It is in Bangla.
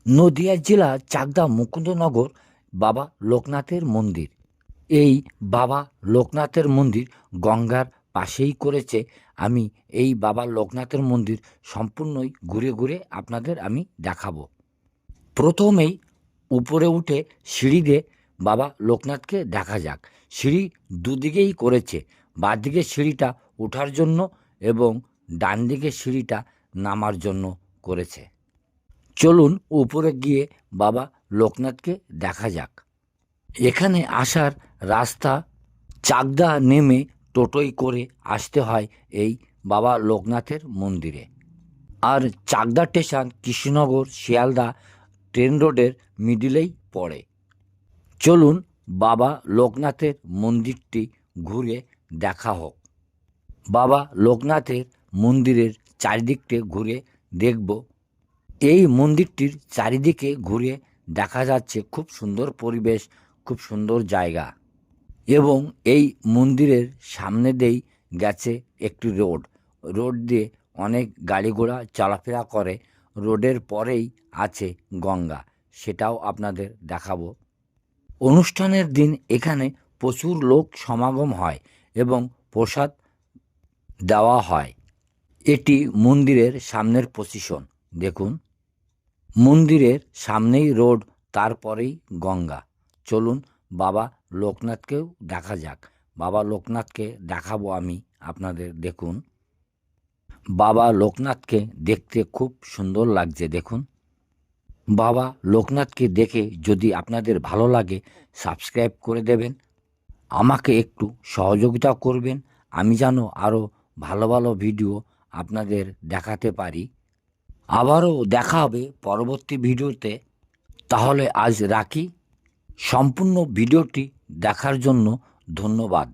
নদিয়া জেলা চাকদা মুকুন্দনগর বাবা লোকনাথের মন্দির। এই বাবা লোকনাথের মন্দির গঙ্গার পাশেই করেছে। আমি এই বাবা লোকনাথের মন্দির সম্পূর্ণই ঘুরে ঘুরে আপনাদের আমি দেখাবো। প্রথমেই উপরে উঠে সিঁড়ি দিয়ে বাবা লোকনাথকে দেখা যাক। সিঁড়ি দুদিকেই করেছে, বাঁদিকে সিঁড়িটা ওঠার জন্য এবং ডান দিকে সিঁড়িটা নামার জন্য করেছে। চলুন উপরে গিয়ে বাবা লোকনাথকে দেখা যাক। এখানে আসার রাস্তা চাকদা নেমে টোটোয় করে আসতে হয় এই বাবা লোকনাথের মন্দিরে। আর চাকদা স্টেশন কৃষ্ণনগর শিয়ালদা ট্রেন রোডের মিডিলেই পড়ে। চলুন বাবা লোকনাথের মন্দিরটি ঘুরে দেখা হোক। বাবা লোকনাথের মন্দিরের চারিদিকটি ঘুরে দেখব। এই মন্দিরটির চারিদিকে ঘুরে দেখা যাচ্ছে খুব সুন্দর পরিবেশ, খুব সুন্দর জায়গা। এবং এই মন্দিরের সামনে দিয়েই গেছে একটি রোড। রোড দিয়ে অনেক গাড়ি ঘোড়া চলাফেরা করে। রোডের পরেই আছে গঙ্গা, সেটাও আপনাদের দেখাবো। অনুষ্ঠানের দিন এখানে প্রচুর লোক সমাগম হয় এবং প্রসাদ দেওয়া হয়। এটি মন্দিরের সামনের পজিশন। দেখুন, মন্দিরের সামনেই রোড, তারপরেই গঙ্গা। চলুন বাবা লোকনাথকেও দেখা যাক। বাবা লোকনাথকে দেখাবো আমি আপনাদের। দেখুন, বাবা লোকনাথকে দেখতে খুব সুন্দর লাগছে। দেখুন, বাবা লোকনাথকে দেখে যদি আপনাদের ভালো লাগে সাবস্ক্রাইব করে দেবেন, আমাকে একটু সহযোগিতা করবেন, আমি যেন আরও ভালো ভালো ভিডিও আপনাদের দেখাতে পারি। আবারও দেখা হবে পরবর্তী ভিডিওতে। তাহলে আজ রাখি। সম্পূর্ণ ভিডিওটি দেখার জন্য ধন্যবাদ।